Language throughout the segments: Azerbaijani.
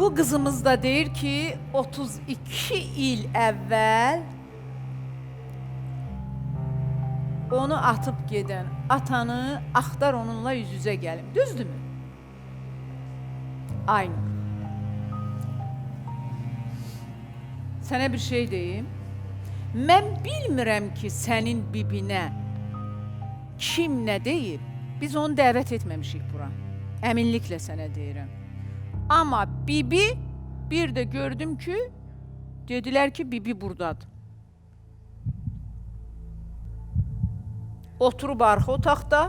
Bu kızımız da deyir ki 32 il əvvəl onu atıp gedən atanı axtar onunla yüz-yüzə gəlim. Düzdürmü? Aynı. Sənə bir şey deyim. Mən bilmirəm ki, sənin bibinə kim nə deyib. Biz onu dəvət etməmişik bura. Əminliklə sənə deyirəm. Amma bibi bir də gördüm ki, dedilər ki, bibi buradadır. Oturub arxa otaqda.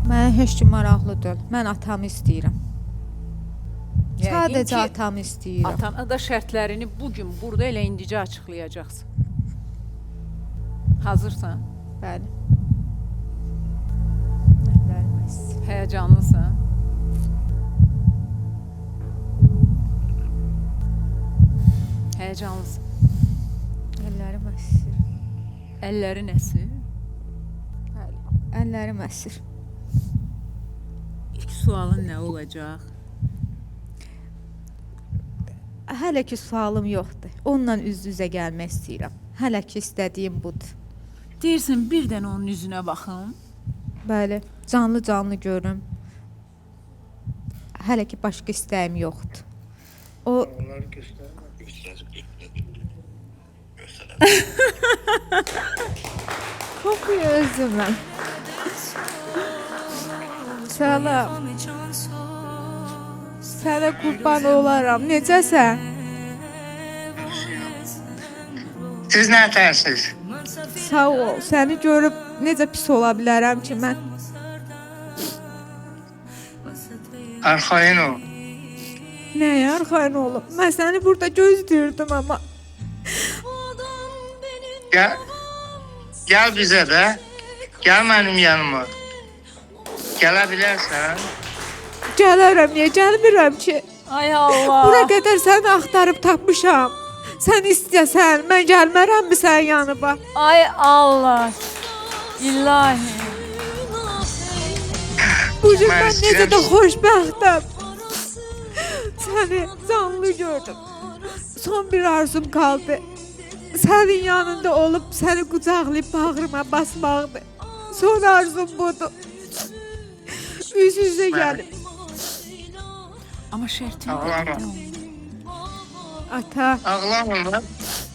Mənə heç kim maraqlı deyil. Mən atamı istəyirəm. Yəqin Sadəcə ki, atamı istəyirəm. Atana da şərtlərini bugün burada elə indicə açıqlayacaqsın. Hazırsan? Bəli. Əllərim əsir. Həyəcanlısan? Həyəcanlısın. Əllərim əsir. Əllərin əsir. Bəli. Əllərim əsir. İlk sualın nə olacaq? Hələ ki sualım yoxdur. Onunla üz-üzə gəlmək istəyirəm. Hələ ki istədiyim budur. Deyirsən, bir dənə onun üzünə baxım. Bəli, canlı görüm. Hələ ki başqa istəyim yoxdur. O Onları gösterme. kokuyu özüməm. Salam. Sənə qurban olaram. Necəsən? Siz ne dersiniz? Sağ ol. Səni görüb necə pis ola bilərəm ki mən? Arxayın ol. Nəyə arxayın olum? Mən səni burada gözləyirdim amma. Gel bize de. Gel benim yanıma. Gelebilirsen. Gələrəm, niyə gəlmirəm ki? Ay Allah. Bura qədər səni axtarıb tapmışam. Sən istəsən, mən gəlmərəmmi sənin yanına? Ay Allah. İlahi. Bu gün Mən mən necə də istəyirəm. xoşbəxtəm. Səni canlı gördüm. Son bir arzum qaldı. Sənin yanında olub səni qucaqlayıb bağrıma basmaqdır. Son arzum budur. Üz-üzə gəlib. Amma şərtini Ağlama. Ata, Ağlama lan.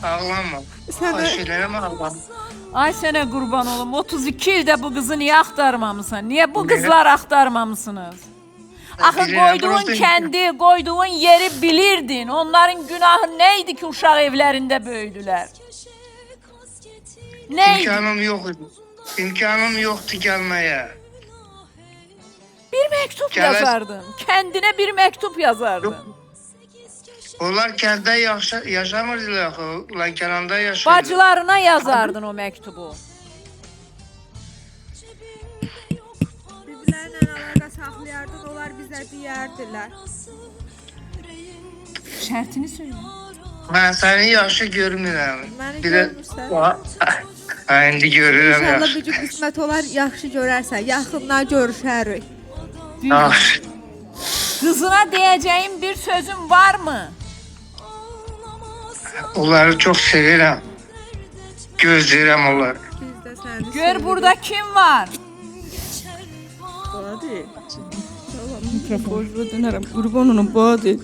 Ağlama. Sənə- Aşilerime ağlama. Ay sənə qurban olum. 32 ildə bu qızı niyə axtarmamısan? Niyə bu qızlar axtarmamısınız? Axı Bilirəm, qoyduğun burası- kəndi, qoyduğun yeri bilirdin. Onların günahı neydi ki uşaq evlərində böyüdülər? Neydi? İmkanım yok idi. İmkanım yoktu gelmeye. Bir mektup Gələ- yazardın. Kendine bir mektup yazardın. Onlar kendi yaşamırdılar. Ulan Kenan'da yaşıyordu. Bacılarına yazardın o mektubu. biblərlə əlaqə saxlayardın, onlar bizə deyərdilər. Şərtini söyle. Ben seni yaşlı görmürəm. Məni Bir de- görmürsən. Ha, indi görürüm İnşallah yaşlı. bir gün qismət olar, yaxşı görərsən, yaxından görüşərik. Ah, Kızına diyeceğin bir sözün var mı? onları çok severim. Gözləyirəm onları. Biz də səni Gör burada kim var? Badi. Borclu dönərəm, qurban olun Badi.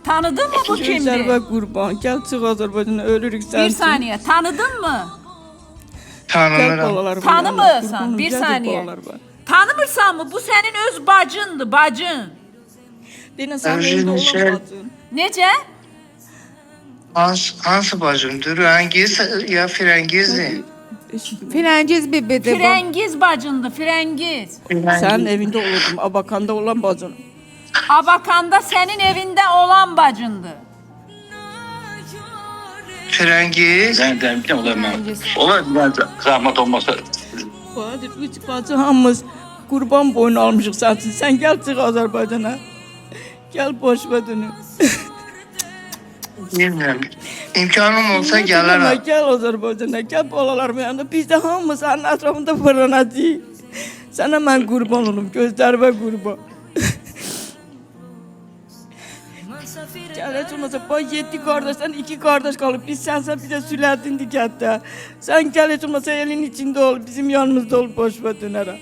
Tanıdın mı bu kimdi? Gözəl qurban. Gəl çıx Azərbaycana, ölürük sən. Bir saniye. Tanıdın mı? Gəl Tanımıram. balalar var. Tanımırsan, Qurbanım, bir gəl saniye. balalar var. Tanımırsan mı? Bu senin öz bacındı, bacın. Denə sən Özün evdə şey- olan bacın. Nece? Hansı bacımdır? Hangiz ya Firengizdir? Firəngiz bibidir bu. Frengiz bacındı, Frengiz. Sənin evində olurdum, Abakanda olan bacın. Abakanda senin evinde olan bacındı. Firengiz. Ben de olar mən. Olar mən zahmet olmasa. Badi, üç bacı hamımız qurban boynu almışıq sən üçün. Sən gəl çıx Azərbaycana. Gəl boş ver dönü. bilmirəm. İmkanım olsa Ümumiyyətlə, gələrəm. Gəl Azərbaycana, gəl balalarımın yanında. Biz də hamı sənin ətrafında fırlanacağıq. Sənə mən qurban olum, gözlərimə qurban. Gəl heç olmasa, bax 7 qardaşdan 2 qardaş qalıb. Biz sənsən, bir də Sülədin digətdə. Sən gəl heç olmasa elin içində ol, bizim yanımızda ol, boşva dönərəm.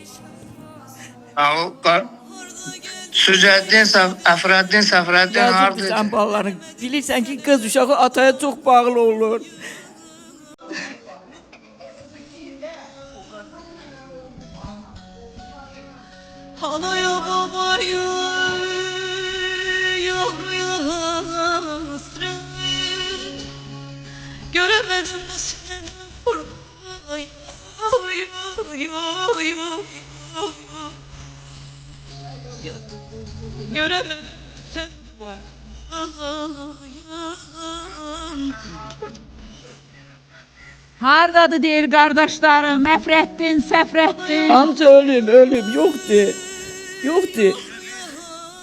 Süzəddin, Əfrəddin, Səfrəddin Yazıqdır hardır? sən balaların. Bilirsən ki, qız uşağı ataya çox bağlı olur. Anaya babaya yok hasret göremedim seni ay ay ay ay göremedim seni Hardadır deyir qardaşlarım, Məfrəddin, Səfrəddin. Hamısı ölüm, yoxdur. Yoxdur.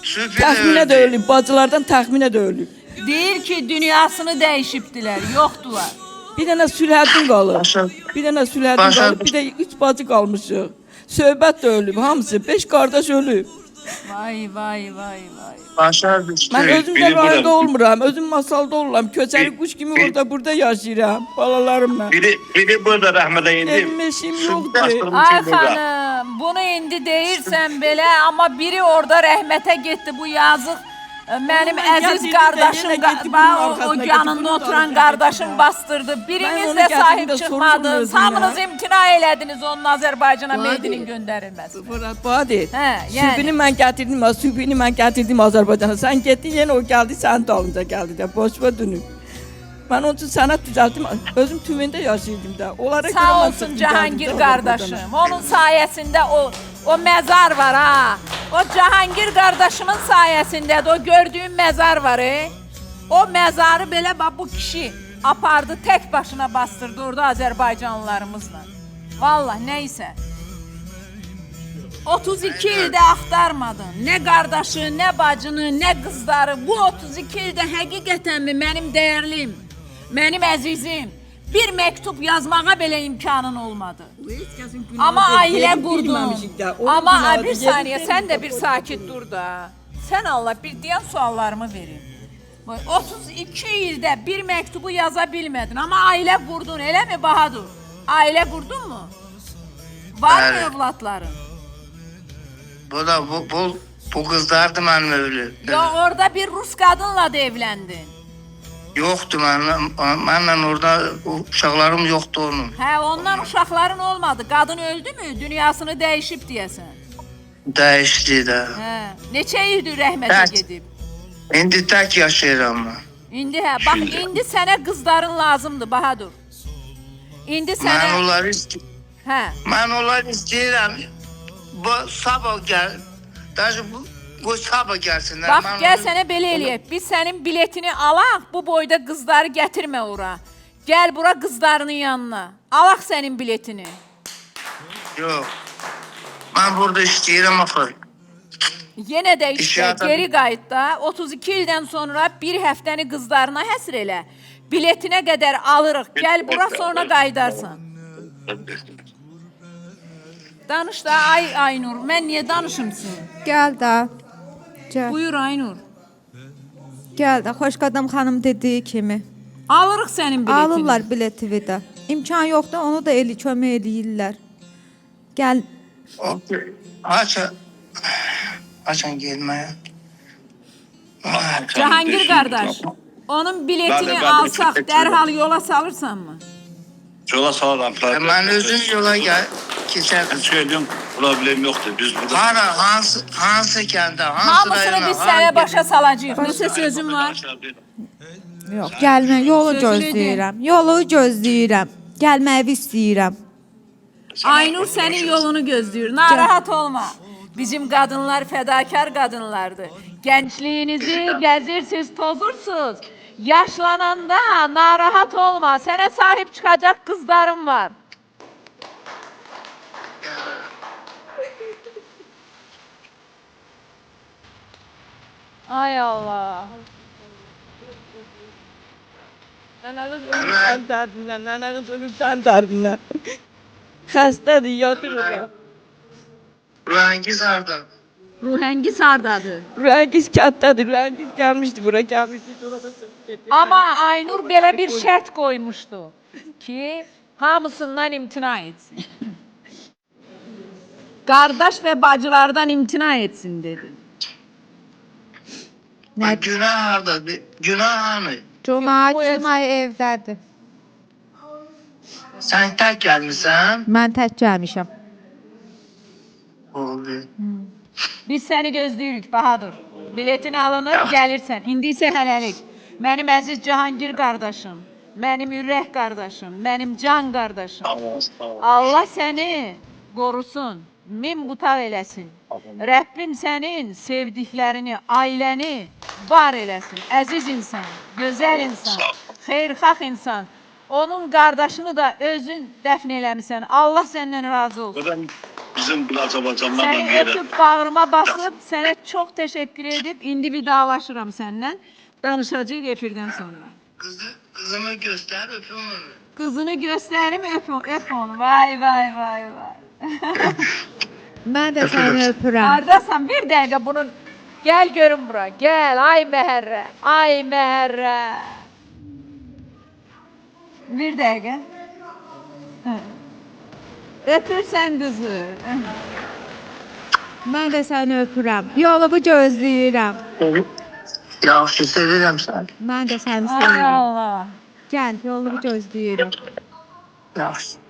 Sübhi Təxminə öldü. də ölüm, bacılardan təxminə də ölüm. Deyir ki, dünyasını dəyişibdilər, yoxdular. Bir dənə Sülhəddin qalıb. Başa- Bir dənə Sülhəddin Başa- qalıb, bir də 3 bacı qalmışıq. Söhbət də ölüb, hamısı 5 qardaş ölüb. Vay, vay, vay, vay. Başa düşdü. Mən özüm də biri burada- rayonda olmuram, özüm masalda oluram. Köçəri quş kimi bir- orada-burada yaşayıram balalarımla. Biri burada rəhmətə indi. Evim eşim yoxdur. Ay xanım, bunu indi deyirsən belə, amma biri orada rəhmətə getdi, bu yazıq. Mənim Mən əziz gətirdim də qardaşım, yenə getdi bunun bax, o arxasına yanında getdi, oturan bunun qardaşım arxasına bastırdı. Biriniz onu də gətirdim sahib də çıxmadınız, soruşum hamınız özümdən. imtina elədiniz onun Azərbaycana Vay meydinin be. göndərilməsi. Badi. Hə, yəni. Sübünü mən gətirdim, sübünü mən gətirdim Azərbaycana. Sən getdin, yenə o gəldi, sənin dalınca gəldi də. Boşva dönüb. Mən onun üçün sənət düzəltdim. Özüm tümündə yaşayırdım da. Onlara görə Sağ mən olsun çıxdım, Cahangir gəldim də qardaşım. Azərbaycana. Onun sayəsində o məzar var ha. O Cahangir qardaşımın sayəsindədir. O gördüyün məzar var. O məzarı belə bax bu kişi apardı, tək başına bastırdı orada Azərbaycanlılarımızla. Vallah nəysə. 32 ildə axtarmadın. Nə qardaşı, nə bacını, nə qızları. Bu 32 ildə həqiqətənmi mənim dəyərlim, mənim əzizim, bir məktub yazmağa belə imkanın olmadı. Amma ailə qurdun. Amma bir saniyə, sən də bir sakit dur da. Sən Allah bir deyən suallarımı verin. 32 ildə bir məktubu yaza bilmədin, amma ailə qurdun, eləmi Bahadur? Ailə qurdun mu? Var mı Bəli. övladların? Bu qızlardı mənim evli. Ya orada bir Rus qadınla da evləndin. Yoxdur mənlə orada uşaqlarım yoxdur onun. Hə, ondan uşaqların olmadı. Qadın öldü mü? Dünyasını dəyişib deyəsən. Dəyişdi də. Hə, neçə ildir rəhmətə Bəs. gedib? İndi tək yaşayıram mən. İndi bax indi sənə qızların lazımdır Bahadur. İndi Mən sənə onları istəyirəm. Bu sabah gəl. Daha bu sabah gəlsinlər. bax Mən gəl onu- sənə belə eləyək. Biz sənin biletini alaq, bu boyda qızları gətirmə ora. Gəl bura qızlarının yanına. Alaq sənin biletini. Yox. Mən burada istəyirəm axı. Yenə də İşə işə ata- geri qayıt da. 32 ildən sonra bir həftəni qızlarına həsr elə. Biletinə qədər alırıq. Gəl bura sonra qayıdarsan. Danış da ay Aynur. Mən niyə danışım sizin? Gəl də. Gəl. Buyur Aynur. Gəl də. Xoşqadam xanım dediyi kimi. Alırıq sənin biletini. Alırlar bileti də. İmkan yoxdur, onu da kömək eləyirlər. Gəl. Açan gelmeye. Cahangir qardaş. Onun biletini Bəli, bəli, alsaq biletini. dərhal yola salırsanmı? Yola salaram. Ben özüm yola geçer. Mən söylədim, problem yoxdur. Biz burada... Hansı kəndə, hansı Hamısını rayona, biz sənə başa salacağıq. Nəsə sözüm var. Yox, gəlmə, yolu Sözünü gözləyirəm. Yolu gözləyirəm. Gəlməyi istəyirəm. Aynur sənin yolunu gözləyir. Narahat olma. Bizim qadınlar fədakar qadınlardır. Gəncliyinizi gəzirsiz, tozursuz. Yaşlananda narahat olma. Sənə sahib çıxacaq qızlarım var. Ay Allah. Nənəniz ölüb sən dərdindən, nənəniz ölüb sən dərdindən. Xəstədir, yatır orada. Rəngiz harda? Ruhəngiz hardadır? Rəngiz kətdədir, Rəngiz gəlmişdi bura, gəlmişdi. Orada söhbət Amma Aynur belə bir şərt qoymuşdu ki, hamısından imtina etsin. Qardaş və bacılardan imtina etsin dedi. Nə? Günah hardadır? Günah hanı? Cuma evdədir. Sən tək gəlmisən? Mən tək gəlmişəm. Oldu. Biz səni gözləyirik Bahadur. Biletin alınır, gəlirsən. İndi isə hələlik. Mənim əziz Cahangir qardaşım, mənim ürək qardaşım, mənim can qardaşım. Allah səni qorusun, min butaq eləsin. Rəbbim sənin sevdiklərini, ailəni var eləsin. Əziz insan, gözəl insan, xeyirxah insan. Onun qardaşını da özün dəfn eləmisən. Allah səndən razı olsun. Buradan bizim bu Azərbaycandan Səni da öpüb bağrıma basıb, sənə çox təşəkkür edib, indi vidalaşıram səndən. Danışacağıq efirdən sonra. Kızımı göster öpüm onu. Qızını göstərim, öp onu. Vay, vay, vay, vay. Mən də səni öpürəm. Hardasan? Bir dəqiqə bunun... Gəl görün bura, gəl. Ay Məhərrə, ay Məhərrə. Bir dəqiqə. Hə. Öpürsən qızı. Mən də səni öpürəm. Yolumu gözləyirəm. Yaxşı sevirəm sən. Mən də səni Ay sevirəm. Allah. Gəl, yolumu gözləyirəm. Yaxşı.